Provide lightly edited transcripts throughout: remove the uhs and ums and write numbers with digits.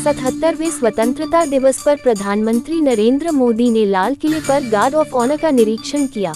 77वें स्वतंत्रता दिवस पर प्रधानमंत्री नरेंद्र मोदी ने लाल किले पर गार्ड ऑफ ऑनर का निरीक्षण किया।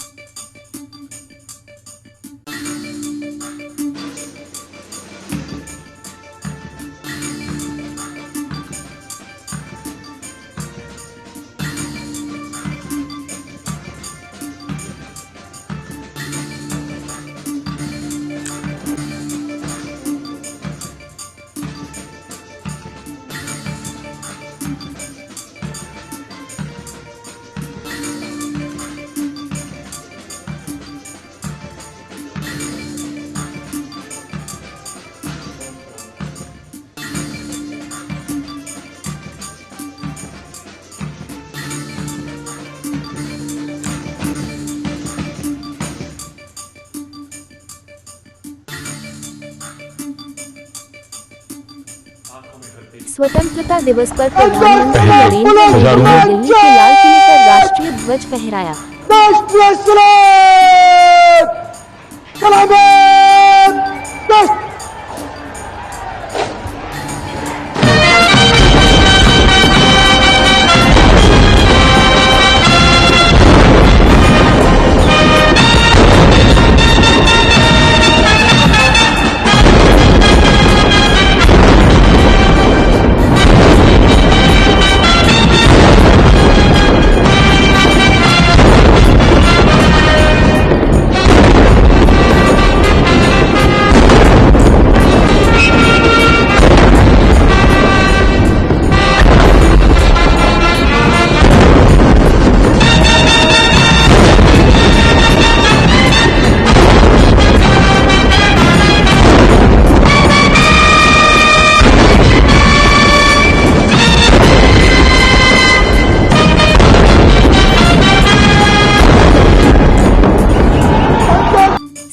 स्वतंत्रता दिवस पर प्रधानमंत्री नरेंद्र मोदी ने दिल्ली के लाल किले पर राष्ट्रीय ध्वज फहराया।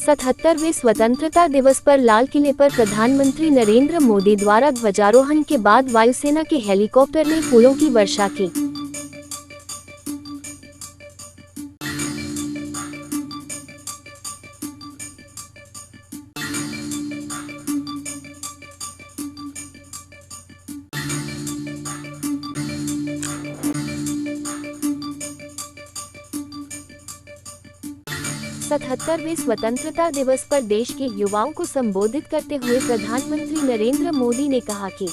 सतहत्तरवें स्वतंत्रता दिवस पर लाल किले पर प्रधानमंत्री नरेंद्र मोदी द्वारा ध्वजारोहण के बाद वायुसेना के हेलीकॉप्टर ने फूलों की वर्षा की। सतहत्तरवें स्वतंत्रता दिवस पर देश के युवाओं को संबोधित करते हुए प्रधानमंत्री नरेंद्र मोदी ने कहा कि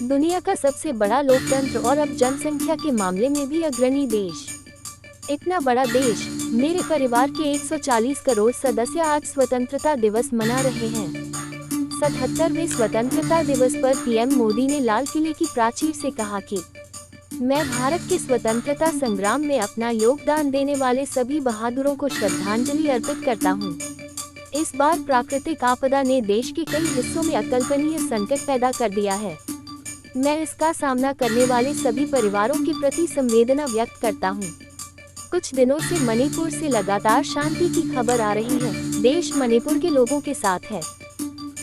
दुनिया का सबसे बड़ा लोकतंत्र और अब जनसंख्या के मामले में भी अग्रणी देश, इतना बड़ा देश, मेरे परिवार के 140 करोड़ सदस्य आज स्वतंत्रता दिवस मना रहे हैं। 77वें स्वतंत्रता दिवस पर पीएम मोदी ने लाल किले की प्राचीर से कहा कि मैं भारत के स्वतंत्रता संग्राम में अपना योगदान देने वाले सभी बहादुरों को श्रद्धांजलि अर्पित करता हूं। इस बार प्राकृतिक आपदा ने देश के कई हिस्सों में अकल्पनीय संकट पैदा कर दिया है। मैं इसका सामना करने वाले सभी परिवारों के प्रति संवेदना व्यक्त करता हूं। कुछ दिनों से मणिपुर से लगातार शांति की खबर आ रही है। देश मणिपुर के लोगों के साथ है।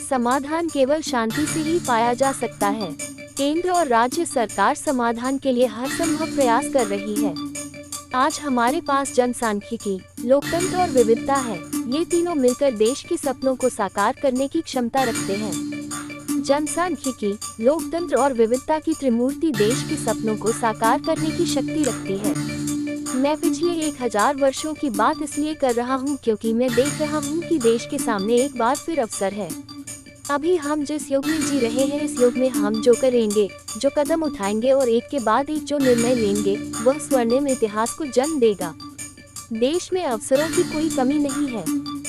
समाधान केवल शांति से ही पाया जा सकता है। केंद्र और राज्य सरकार समाधान के लिए हर संभव प्रयास कर रही है। आज हमारे पास जनसांख्यिकी, लोकतंत्र और विविधता है। ये तीनों मिलकर देश के सपनों को साकार करने की क्षमता रखते हैं। जनसांख्यिकी, लोकतंत्र और विविधता की त्रिमूर्ति देश के सपनों को साकार करने की शक्ति रखती है। मैं पिछले 1000 वर्षों की बात इसलिए कर रहा हूँ क्योंकि मैं देख रहा हूँ कि देश के सामने एक बार फिर अवसर है। अभी हम जिस युग में जी रहे हैं, इस युग में हम जो करेंगे, जो कदम उठाएंगे और एक के बाद एक जो निर्णय लेंगे, वह स्वर्णिम इतिहास को जन्म देगा। देश में अवसरों की कोई कमी नहीं है।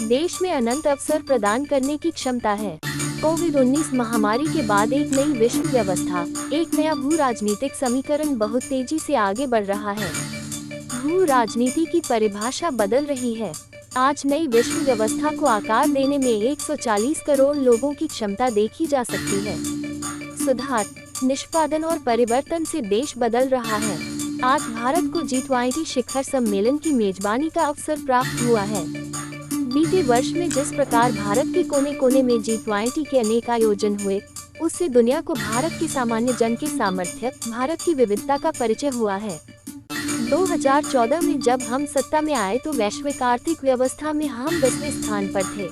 देश में अनंत अवसर प्रदान करने की क्षमता है। कोविड-19 महामारी के बाद एक नई विश्व व्यवस्था, एक नया भू राजनीतिक समीकरण बहुत तेजी से आगे बढ़ रहा है। भू राजनीति की परिभाषा बदल रही है। आज नई विश्व व्यवस्था को आकार देने में 140 करोड़ लोगों की क्षमता देखी जा सकती है। सुधार, निष्पादन और परिवर्तन से देश बदल रहा है। आज भारत को G20 शिखर सम्मेलन की मेजबानी का अवसर प्राप्त हुआ है। बीते वर्ष में जिस प्रकार भारत के कोने कोने में G20 के अनेक आयोजन हुए, उससे दुनिया को भारत के सामान्य जन के सामर्थ्य, भारत की विविधता का परिचय हुआ है। 2014 में जब हम सत्ता में आए तो वैश्विक आर्थिक व्यवस्था में हम 10वें स्थान पर थे।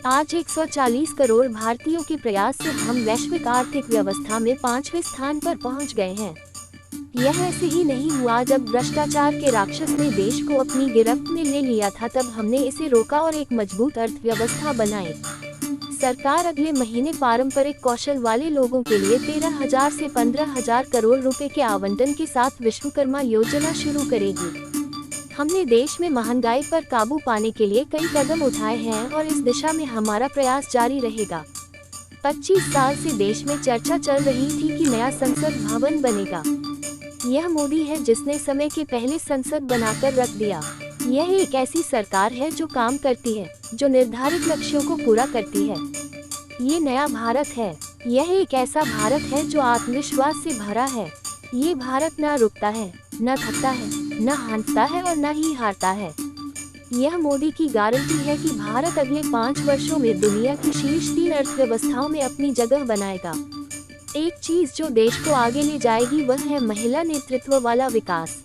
आज 140 करोड़ भारतीयों के प्रयास से हम वैश्विक आर्थिक व्यवस्था में 5वें स्थान पर पहुंच गए हैं। यह ऐसे ही नहीं हुआ। जब भ्रष्टाचार के राक्षस ने देश को अपनी गिरफ्त में ले लिया था, तब हमने इसे रोका और एक मजबूत अर्थव्यवस्था बनाई। सरकार अगले महीने पारंपरिक कौशल वाले लोगों के लिए 13,000 से 15,000 करोड़ रुपए के आवंटन के साथ विश्वकर्मा योजना शुरू करेगी। हमने देश में महंगाई पर काबू पाने के लिए कई कदम उठाए हैं और इस दिशा में हमारा प्रयास जारी रहेगा। 25 साल से देश में चर्चा चल रही थी कि नया संसद भवन बनेगा। यह मोदी है जिसने समय के पहले संसद बनाकर रख दिया। यह एक ऐसी सरकार है जो काम करती है, जो निर्धारित लक्ष्यों को पूरा करती है। ये नया भारत है। यह एक ऐसा भारत है जो आत्मविश्वास से भरा है। ये भारत न रुकता है, न थकता है, न हारता है और न ही हारता है। यह मोदी की गारंटी है कि भारत अगले 5 वर्षों में दुनिया की शीर्ष 3 अर्थव्यवस्थाओं में अपनी जगह बनाएगा। एक चीज जो देश को आगे ले जाएगी वह है महिला नेतृत्व वाला विकास।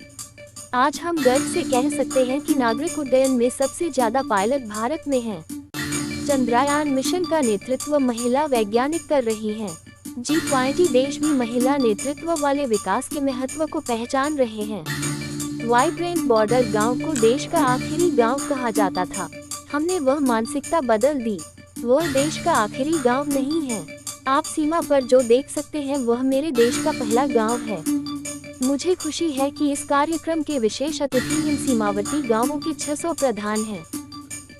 आज हम गर्व से कह सकते हैं कि नागरिक उड्डयन में सबसे ज्यादा पायलट भारत में हैं। चंद्रयान मिशन का नेतृत्व महिला वैज्ञानिक कर रही हैं। G20 देश भी महिला नेतृत्व वाले विकास के महत्व को पहचान रहे हैं। वाइब्रेंट बॉर्डर गांव को देश का आखिरी गांव कहा जाता था। हमने वह मानसिकता बदल दी। वह देश का आखिरी गांव नहीं है। आप सीमा पर जो देख सकते हैं वह मेरे देश का पहला गांव है। मुझे खुशी है कि इस कार्यक्रम के विशेष अतिथि इन सीमावर्ती गांवों के 600 प्रधान हैं।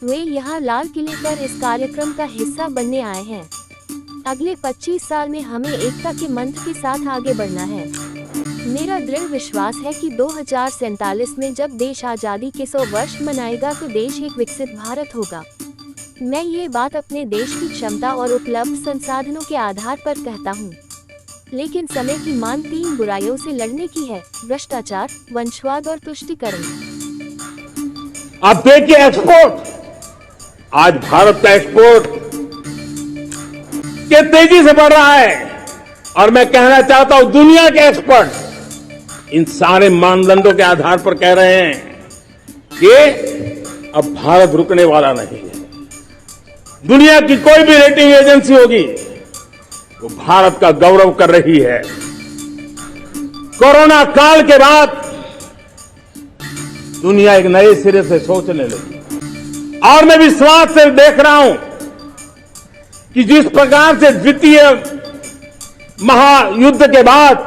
वे यहाँ लाल किले पर इस कार्यक्रम का हिस्सा बनने आए हैं। अगले 25 साल में हमें एकता के मंत्र के साथ आगे बढ़ना है। मेरा दृढ़ विश्वास है कि 2047 में जब देश आज़ादी के 100 वर्ष मनाएगा तो देश एक विकसित भारत होगा। मैं ये बात अपने देश की क्षमता और उपलब्ध संसाधनों के आधार पर कहता हूँ। लेकिन समय की मांग 3 बुराइयों से लड़ने की है: भ्रष्टाचार, वंशवाद और तुष्टीकरण। अब देखिए एक्सपोर्ट, आज भारत का एक्सपोर्ट के तेजी से बढ़ रहा है और मैं कहना चाहता हूं दुनिया के एक्सपर्ट इन सारे मानदंडों के आधार पर कह रहे हैं कि अब भारत रुकने वाला नहीं है। दुनिया की कोई भी रेटिंग एजेंसी होगी वो भारत का गौरव कर रही है। कोरोना काल के बाद दुनिया एक नए सिरे से सोचने लगी और मैं विश्वास से देख रहा हूं कि जिस प्रकार से द्वितीय महायुद्ध के बाद,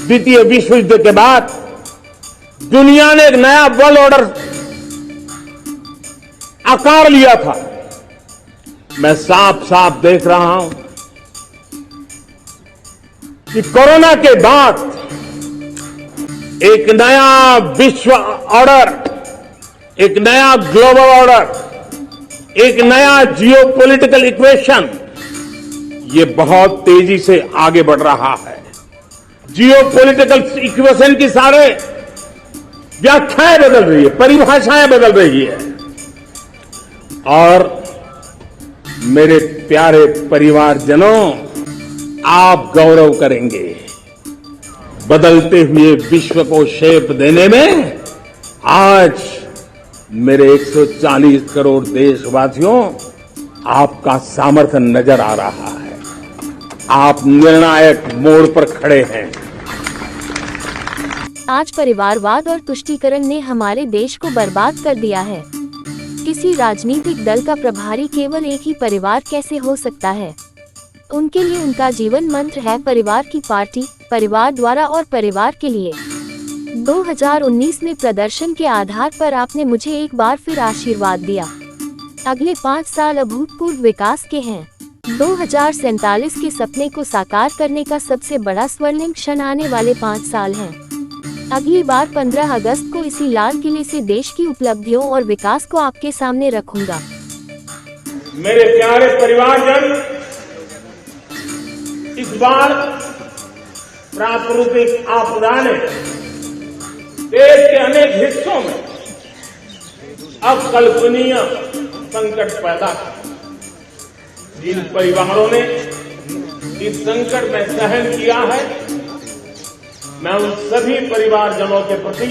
द्वितीय विश्व युद्ध के बाद दुनिया ने एक नया वर्ल्ड ऑर्डर आकार लिया था, मैं साफ साफ देख रहा हूं कि कोरोना के बाद एक नया विश्व ऑर्डर, एक नया ग्लोबल ऑर्डर, एक नया जियोपॉलिटिकल इक्वेशन ये बहुत तेजी से आगे बढ़ रहा है। जियोपॉलिटिकल इक्वेशन की सारे व्याख्याएं बदल रही है, परिभाषाएं बदल रही है। और मेरे प्यारे परिवारजनों, आप गौरव करेंगे। बदलते हुए विश्व को शेप देने में आज मेरे 140 करोड़ देशवासियों आपका सामर्थ्य नजर आ रहा है। आप निर्णायक मोड़ पर खड़े हैं। आज परिवारवाद और तुष्टीकरण ने हमारे देश को बर्बाद कर दिया है। किसी राजनीतिक दल का प्रभारी केवल एक ही परिवार कैसे हो सकता है? उनके लिए उनका जीवन मंत्र है परिवार की पार्टी, परिवार द्वारा और परिवार के लिए। 2019 में प्रदर्शन के आधार पर आपने मुझे एक बार फिर आशीर्वाद दिया। अगले 5 साल अभूतपूर्व विकास के हैं। 2047 के सपने को साकार करने का सबसे बड़ा स्वर्णिम क्षण आने वाले 5 साल हैं। अगली बार 15 अगस्त को इसी लाल किले से देश की उपलब्धियों और विकास को आपके सामने रखूंगा। मेरे प्यारे परिवारजन, इस बार प्राकृतिक आपदा ने देश के अनेक हिस्सों में अकल्पनीय संकट पैदा किया। जिन परिवारों ने इस संकट में सहन किया है, मैं उन सभी परिवारजनों के प्रति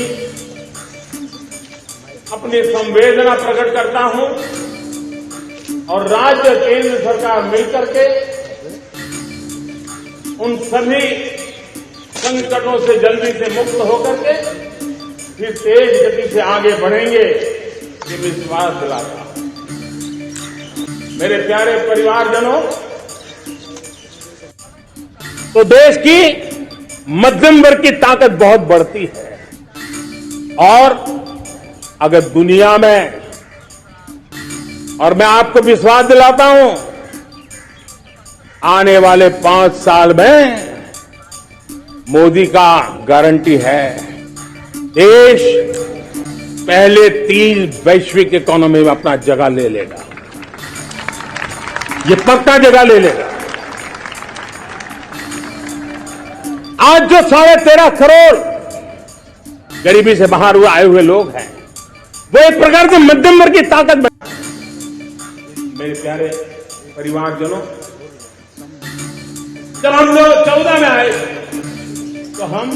अपनी संवेदना प्रकट करता हूं और राज्य केंद्र सरकार मिलकर के उन सभी संकटों से जल्दी से मुक्त होकर के फिर तेज गति से आगे बढ़ेंगे, ये विश्वास दिलाता हूं। मेरे प्यारे परिवारजनों, तो देश की मध्यम वर्ग की ताकत बहुत बढ़ती है और अगर दुनिया में, और मैं आपको विश्वास दिलाता हूं, आने वाले 5 साल में मोदी का गारंटी है, देश पहले 3 वैश्विक इकोनॉमी में अपना जगह ले लेगा। ये पक्का जगह ले लेगा। आज जो 13.5 करोड़ गरीबी से बाहर आए हुए लोग हैं, वो एक प्रकार से मध्यम वर्ग की ताकत बन। मेरे प्यारे परिवारजनों, जब हम लोग 14 में आए तो हम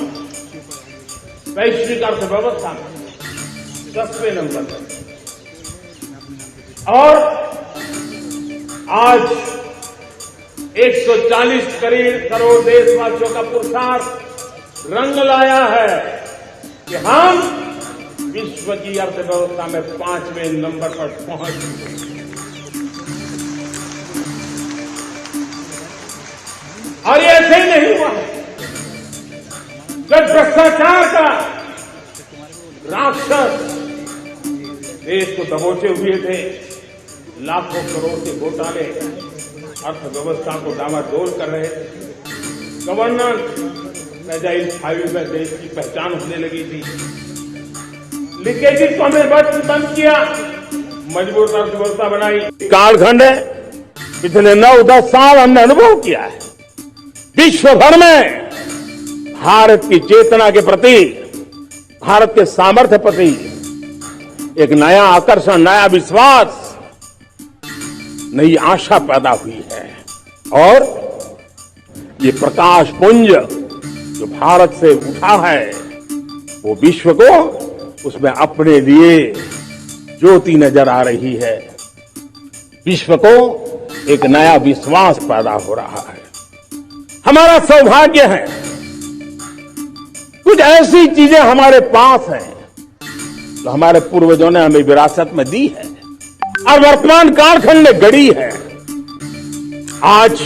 वैश्विक अर्थव्यवस्था में 10वें नंबर पर, और आज 140 करोड़ देशवासियों का पुरुषार्थ रंग लाया है कि हम विश्व की अर्थव्यवस्था में 5वें नंबर पर पहुंच चुके हैं। और ये ऐसे ही नहीं हुआ है। जब भ्रष्टाचार का राक्षस देश को दबोचे हुए थे, लाखों करोड़ के घोटाले अर्थव्यवस्था को डामाडोल कर रहे थे, गवर्नेंस फ्रेजाइल 5 में देश की पहचान होने लगी थी, लीकेजेस को हमने बंद किया, मजबूत अर्थव्यवस्था बनाई। कालखंड है, पिछले 9-10 साल हमने अनुभव किया है। विश्व भर में भारत की चेतना के प्रति, भारत के सामर्थ्य प्रति एक नया आकर्षण, नया विश्वास, नई आशा पैदा हुई है। और ये प्रकाश पुंज जो भारत से उठा है, वो विश्व को उसमें अपने लिए ज्योति नजर आ रही है। विश्व को एक नया विश्वास पैदा हो रहा है। हमारा सौभाग्य है, कुछ ऐसी चीजें हमारे पास हैं जो हमारे पूर्वजों ने हमें विरासत में दी है और वर्तमान कालखंड में गढ़ी है। आज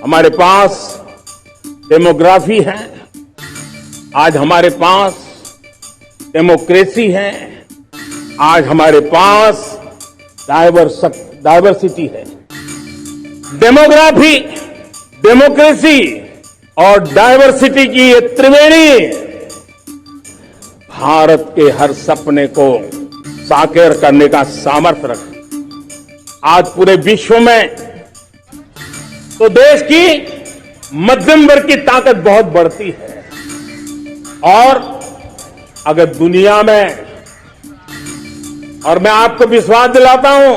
हमारे पास डेमोग्राफी है, आज हमारे पास डेमोक्रेसी है, आज हमारे पास डायवर्सिटी है। डेमोग्राफी, डेमोक्रेसी और डायवर्सिटी की ये त्रिवेणी भारत के हर सपने को साकार करने का सामर्थ्य रखती। आज पूरे विश्व में तो देश की मध्यम वर्ग की ताकत बहुत बढ़ती है और अगर दुनिया में, और मैं आपको विश्वास दिलाता हूं,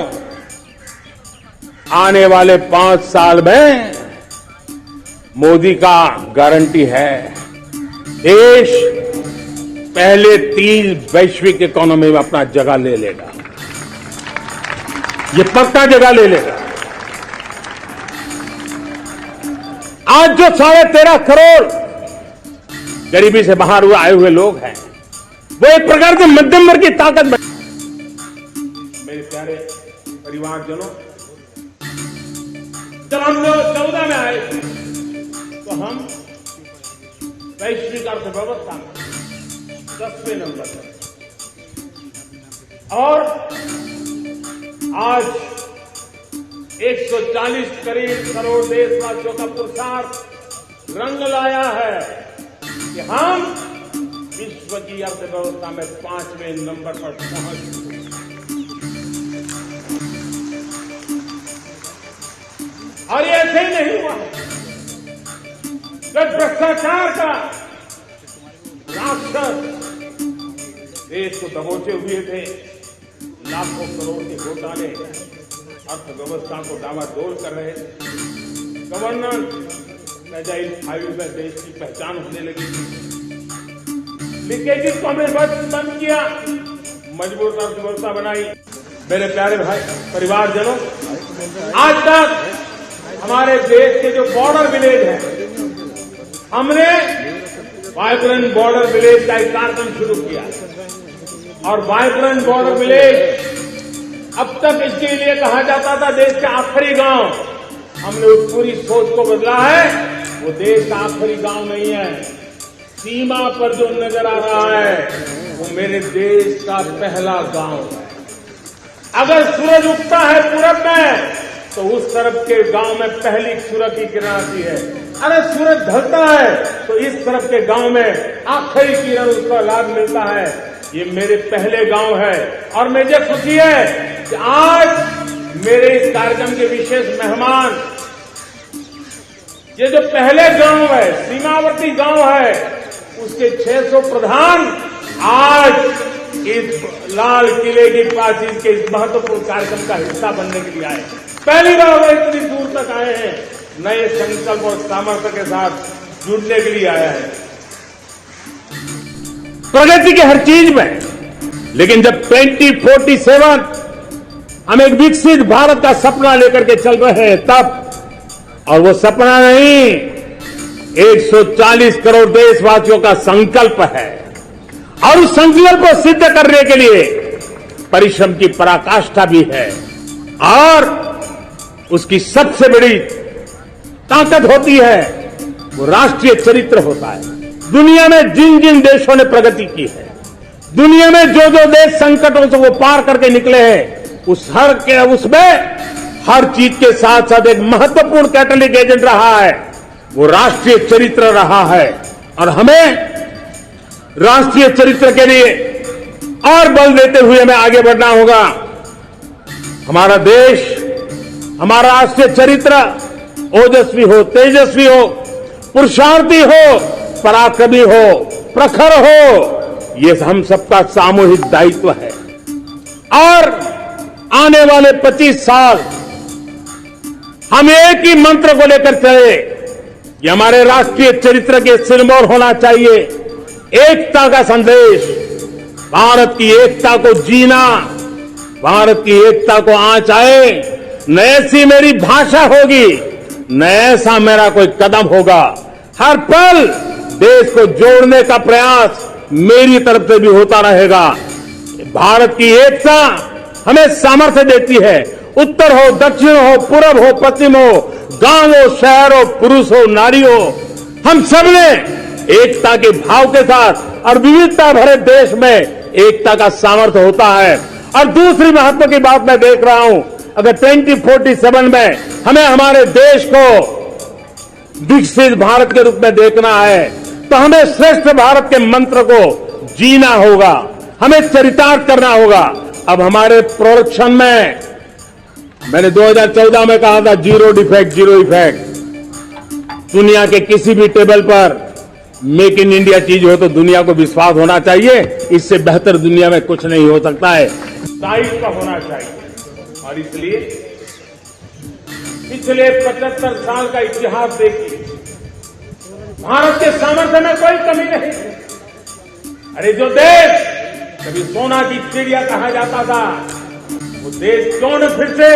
आने वाले 5 साल में मोदी का गारंटी है, देश पहले 3 वैश्विक इकोनॉमी में अपना जगह ले लेगा। ये पक्का जगह ले लेगा। आज जो 13.5 करोड़ गरीबी से बाहर आए हुए लोग हैं, वो एक प्रकार से मध्यम वर्ग की ताकत बन। मेरे प्यारे परिवारजनों, जब हम लोग 14 में आए तो हम वैश्विक अर्थव्यवस्था में 10वें नंबर पर, और आज 140 करोड़ देशवासियों का पुरुषार्थ रंग लाया है कि हम विश्व की अर्थव्यवस्था में 5वें नंबर पर पहुंच चुके हैं। और ये ऐसे ही नहीं हुआ है। जब भ्रष्टाचार का राक्षस देश को दबोचे हुए थे, लाखों करोड़ के घोटाले अर्थव्यवस्था को डामाडोल कर रहे थे, गवर्नेंस फ्रेजाइल 5 में देश की पहचान होने लगी थी, लीकेजेस को हमने बंद किया, मजबूत अर्थव्यवस्था बनाई। मेरे प्यारे भाई परिवारजनों, आज तक हमारे देश के जो बॉर्डर विलेज हैं, हमने वाइब्रेंट बॉर्डर विलेज का एक कार्यक्रम शुरू किया और वाइब्रेंट बॉर्डर विलेज अब तक इसके लिए कहा जाता था देश का आखिरी गांव। हमने उस पूरी सोच को बदला है। वो देश का आखिरी गांव नहीं है। सीमा पर जो नजर आ रहा है वो मेरे देश का पहला गांव है। अगर सूरज उगता है पूरब में तो उस तरफ के गांव में पहली सूरज की किरण आती है। अगर सूरज ढलता है तो इस तरफ के गांव में आखिरी किरण उसका लाभ मिलता है। ये मेरे पहले गांव है और मुझे खुशी है कि आज मेरे इस कार्यक्रम के विशेष मेहमान, ये जो पहले गांव है, सीमावर्ती गांव है, उसके 600 प्रधान आज इस लाल किले की प्राचीर के इस महत्वपूर्ण कार्यक्रम का हिस्सा बनने के लिए आए। पहली बार वो इतनी दूर तक आए हैं, नए संकल्प और सामर्थ्य के साथ जुड़ने के लिए आया है। प्रगति की हर चीज में, लेकिन जब 2047 हम एक विकसित भारत का सपना लेकर के चल रहे हैं तब, और वो सपना नहीं 140 करोड़ देशवासियों का संकल्प है और उस संकल्प को सिद्ध करने के लिए परिश्रम की पराकाष्ठा भी है। और उसकी सबसे बड़ी ताकत होती है वो राष्ट्रीय चरित्र होता है। दुनिया में जिन जिन देशों ने प्रगति की है, दुनिया में जो जो देश संकटों से वो पार करके निकले हैं, उसमें हर चीज के साथ साथ एक महत्वपूर्ण कैटलिक एजेंट रहा है, वो राष्ट्रीय चरित्र रहा है। और हमें राष्ट्रीय चरित्र के लिए और बल देते हुए हमें आगे बढ़ना होगा। हमारा देश, हमारा राष्ट्रीय चरित्र ओजस्वी हो, तेजस्वी हो, पुरुषार्थी हो, पराक्रमी हो, प्रखर हो, ये हम सबका सामूहिक दायित्व है। और आने वाले 25 साल हम एक ही मंत्र को लेकर चले कि हमारे राष्ट्रीय चरित्र के सिरमौर होना चाहिए एकता का संदेश। भारत की एकता को जीना, भारत की एकता को आंच आए, न ऐसी मेरी भाषा होगी, न ऐसा मेरा कोई कदम होगा। हर पल देश को जोड़ने का प्रयास मेरी तरफ से भी होता रहेगा। भारत की एकता हमें सामर्थ्य देती है। उत्तर हो, दक्षिण हो, पूरब हो, पश्चिम हो, गांव हो, शहर हो, पुरुष हो, नारी हो, हम सबने एकता के भाव के साथ और विविधता भरे देश में एकता का सामर्थ्य होता है। और दूसरी महत्व की बात मैं देख रहा हूं, अगर 2047 में हमें हमारे देश को विकसित भारत के रूप में देखना है तो हमें श्रेष्ठ भारत के मंत्र को जीना होगा, हमें चरितार्थ करना होगा। अब हमारे प्रोडक्शन में मैंने 2014 में कहा था जीरो डिफेक्ट, जीरो इफेक्ट। दुनिया के किसी भी टेबल पर मेक इन इंडिया चीज हो तो दुनिया को विश्वास होना चाहिए, इससे बेहतर दुनिया में कुछ नहीं हो सकता है। दायित्व होना चाहिए। और इसलिए पिछले 75 साल का इतिहास देखिए, भारत के सामर्थ्य में कोई कमी नहीं। अरे जो देश कभी सोना की चिड़िया कहा जाता था, वो देश क्यों न फिर से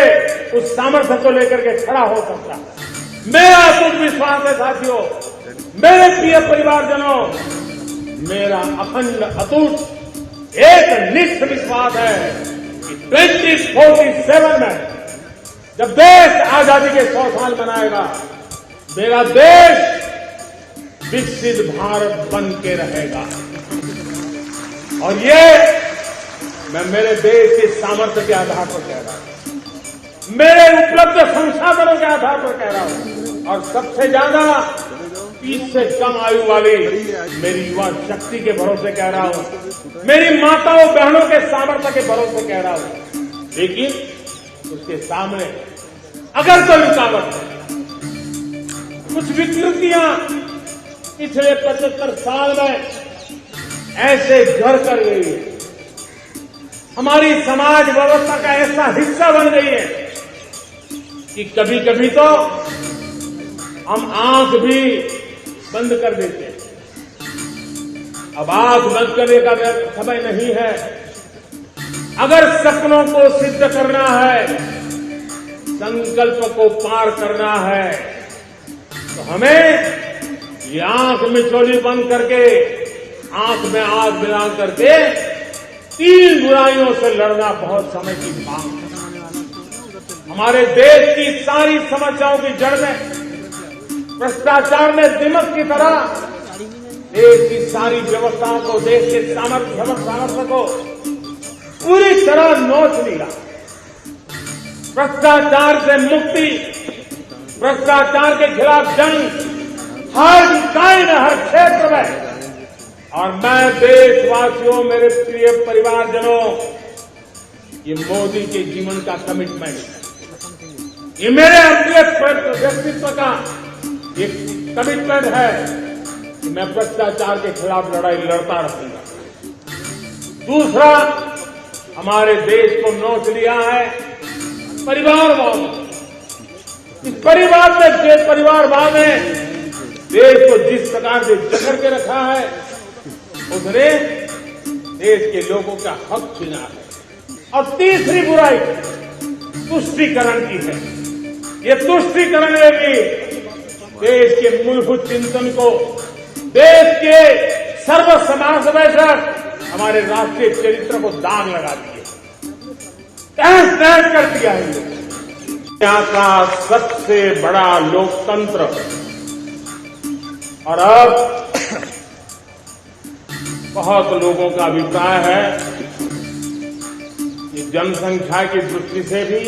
उस सामर्थ्य को लेकर के खड़ा हो सकता है। मेरा अटूट विश्वास है साथियों, मेरे प्रिय परिवारजनों, मेरा अखंड अटूट एक निष्ठ विश्वास है कि 2047 में जब देश आजादी के 100 साल मनाएगा, मेरा देश विकसित भारत बन के रहेगा। और ये मैं मेरे देश के सामर्थ्य के आधार पर कह रहा हूं, मेरे उपलब्ध संसाधनों के आधार पर कह रहा हूं, और सबसे ज्यादा 30 से कम आयु वाली मेरी युवा शक्ति के भरोसे कह रहा हूं, मेरी माताओं बहनों के सामर्थ्य के भरोसे कह रहा हूं। लेकिन उसके सामने अगर कोई रुकावट है, कुछ विकृतियां पिछले 75 साल में ऐसे घर कर गई है, हमारी समाज व्यवस्था का ऐसा हिस्सा बन गई है कि कभी कभी तो हम आंख भी बंद कर देते हैं। अब आंख बंद करने का समय नहीं है। अगर सपनों को सिद्ध करना है संकल्प को पार करना है तो हमें ये आंख मिचौली बंद करके, आंख में आग मिला करके 3 बुराइयों से लड़ना बहुत समय की मांग है। हमारे देश की सारी समस्याओं की जड़ में भ्रष्टाचार में दिमक की तरह देश की सारी व्यवस्थाओं को, देश के सामर्थ्य को पूरी तरह नोच लिया। भ्रष्टाचार से मुक्ति, भ्रष्टाचार के खिलाफ जंग हर इकाई में, हर क्षेत्र में। और मैं देशवासियों, मेरे प्रिय परिवारजनों, ये मोदी के जीवन का कमिटमेंट है, ये मेरे अपने व्यक्तित्व का एक कमिटमेंट है कि मैं भ्रष्टाचार के खिलाफ लड़ाई लड़ता रहूंगा। दूसरा, हमारे देश को नोच लिया है परिवारवाद। इस परिवारवाद ने देश को जिस प्रकार से जकड़ के रखा है, उसने देश के लोगों का हक छीना है। और तीसरी बुराई तुष्टीकरण की है। ये तुष्टीकरण में भी देश के मूलभूत चिंतन को, देश के सर्व समावेशक हमारे राष्ट्रीय चरित्र को दाग लगा दिए, तहस-नहस कर दिया है। दुनिया का सबसे बड़ा लोकतंत्र, और अब बहुत लोगों का अभिप्राय है कि जनसंख्या की दृष्टि से भी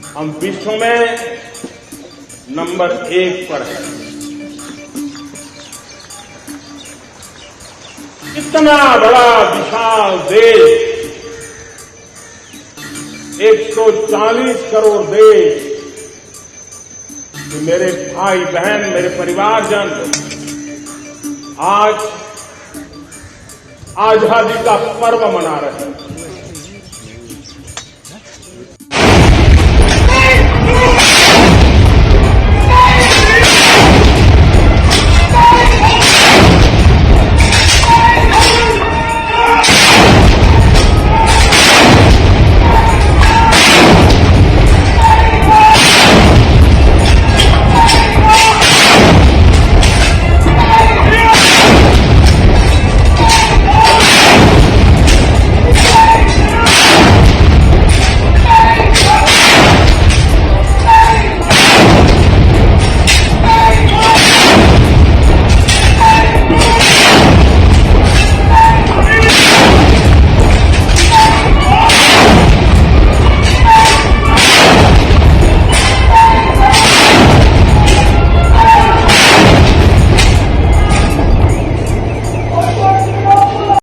हम विश्व में नंबर 1 पर है। इतना बड़ा विशाल देश, 140 करोड़ देश, कि मेरे भाई बहन, मेरे परिवारजन आज आजादी का पर्व मना रहे हैं।